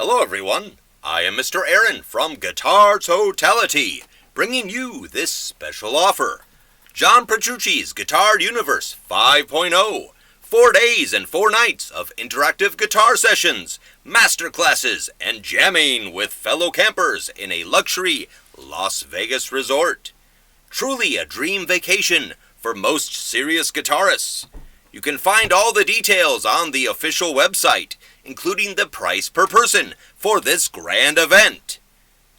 Hello everyone, I am Mr. Aaron from Guitar Totality, bringing you this special offer. John Petrucci's Guitar Universe 5.0, 4 days and 4 nights of interactive guitar sessions, masterclasses, and jamming with fellow campers in a luxury Las Vegas resort. Truly a dream vacation for most serious guitarists. You can find all the details on the official website, including the price per person for this grand event.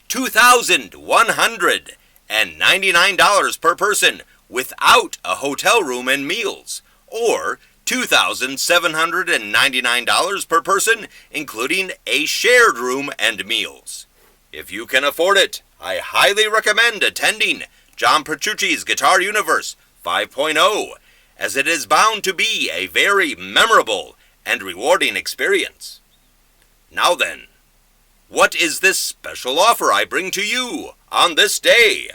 $2,199 per person without a hotel room and meals, or $2,799 per person including a shared room and meals. If you can afford it, I highly recommend attending John Petrucci's Guitar Universe 5.0, as it is bound to be a very memorable and rewarding experience. Now then, what is this special offer I bring to you on this day?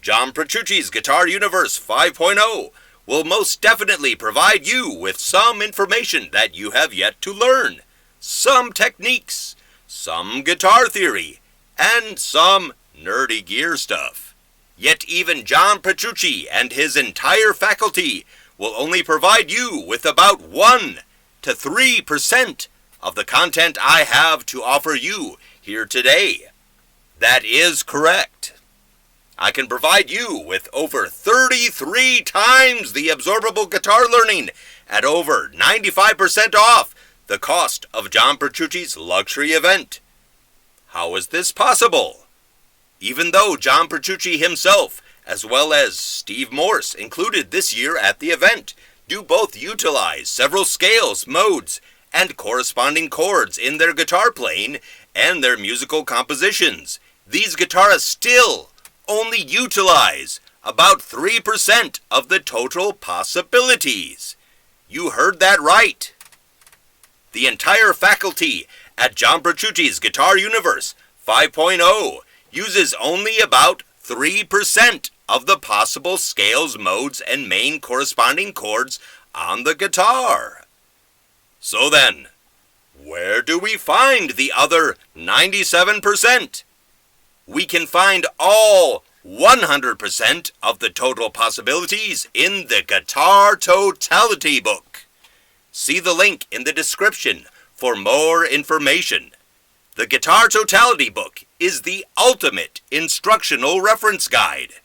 John Petrucci's Guitar Universe 5.0 will most definitely provide you with some information that you have yet to learn, some techniques, some guitar theory, and some nerdy gear stuff. Yet even John Petrucci and his entire faculty will only provide you with about 1 to 3% of the content I have to offer you here today. That is correct. I can provide you with over 33 times the absorbable guitar learning at over 95% off the cost of John Petrucci's luxury event. How is this possible? Even though John Petrucci himself, as well as Steve Morse, included this year at the event, do both utilize several scales, modes, and corresponding chords in their guitar playing and their musical compositions, these guitarists still only utilize about 3% of the total possibilities. You heard that right. The entire faculty at John Petrucci's Guitar Universe 5.0 uses only about 3% of the possible scales, modes, and main corresponding chords on the guitar. So then, where do we find the other 97%? We can find all 100% of the total possibilities in the Guitar Totality book. See the link in the description for more information. The Guitar Totality book is the ultimate instructional reference guide.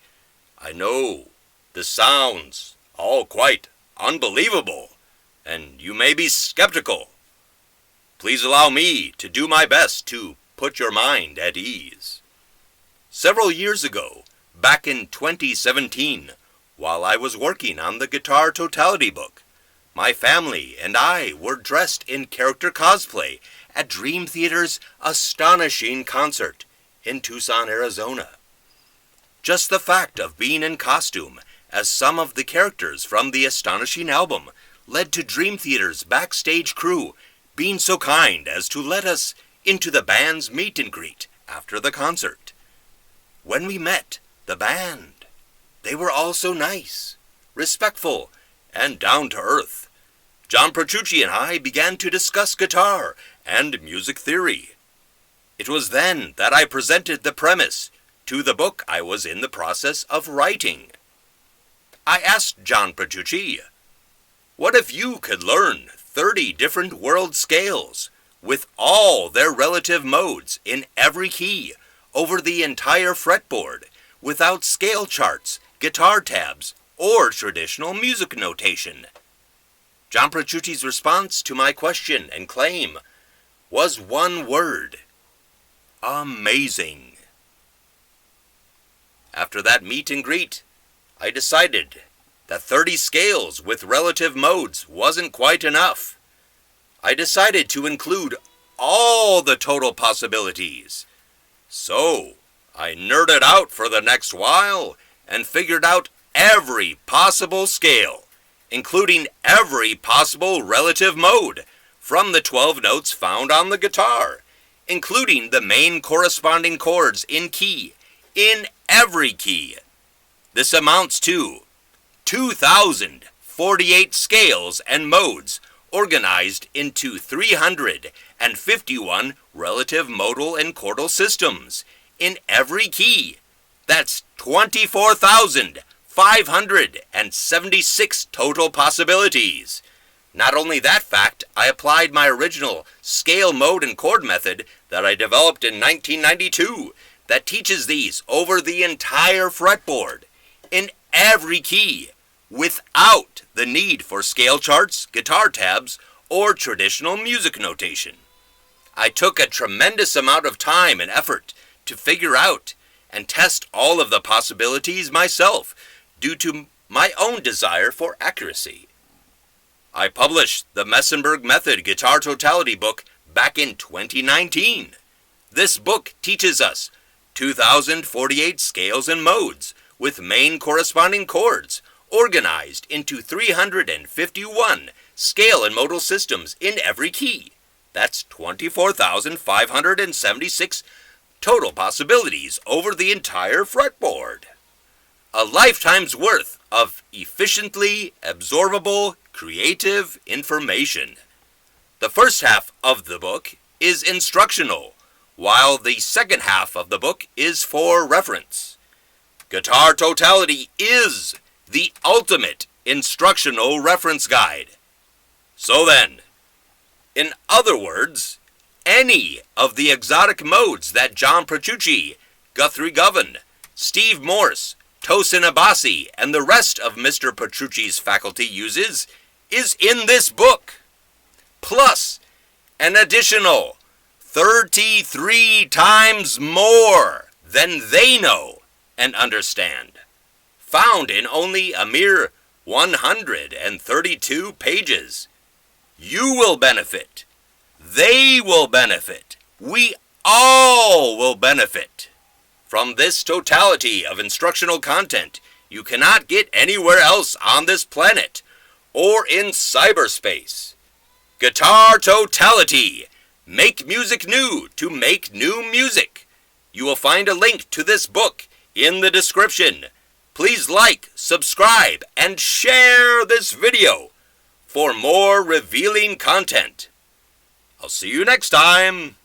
I know, this sounds all quite unbelievable, and you may be skeptical. Please allow me to do my best to put your mind at ease. Several years ago, back in 2017, while I was working on the Guitar Totality book, my family and I were dressed in character cosplay at Dream Theater's astonishing concert in Tucson, Arizona. Just the fact of being in costume as some of the characters from the astonishing album led to Dream Theater's backstage crew being so kind as to let us into the band's meet and greet after the concert. When we met the band, they were all so nice, respectful, and down to earth. John Petrucci and I began to discuss guitar and music theory. It was then that I presented the premise to the book I was in the process of writing. I asked John Petrucci, what if you could learn 30 different world scales with all their relative modes in every key over the entire fretboard without scale charts, guitar tabs, or traditional music notation? John Petrucci's response to my question and claim was one word: amazing. After that meet and greet, I decided that 30 scales with relative modes wasn't quite enough. I decided to include all the total possibilities. So, I nerded out for the next while and figured out every possible scale, including every possible relative mode from the 12 notes found on the guitar, including the main corresponding chords in key, in every key. This amounts to 2,048 scales and modes organized into 300 and 51 relative modal and chordal systems in every key. That's 24,576 total possibilities. Not only that fact, I applied my original scale, mode, and chord method that I developed in 1992 that teaches these over the entire fretboard in every key without the need for scale charts, guitar tabs, or traditional music notation. I took a tremendous amount of time and effort to figure out and test all of the possibilities myself due to my own desire for accuracy. I published the Messenberg Method Guitar Totality book back in 2019. This book teaches us 2,048 scales and modes with main corresponding chords organized into 351 scale and modal systems in every key. That's 24,576 total possibilities over the entire fretboard. A lifetime's worth of efficiently absorbable, creative information. The first half of the book is instructional, while the second half of the book is for reference. Guitar Totality is the ultimate instructional reference guide. So then, in other words, any of the exotic modes that John Petrucci, Guthrie Govan, Steve Morse, Tosin Abasi, and the rest of Mr. Petrucci's faculty uses is in this book, plus an additional 33 times more than they know and understand, found in only a mere 132 pages. You will benefit. They will benefit. We all will benefit from this totality of instructional content you cannot get anywhere else on this planet or in cyberspace. Guitar Totality. Make music new to make new music. You will find a link to this book in the description. Please like, subscribe, and share this video for more revealing content. I'll see you next time.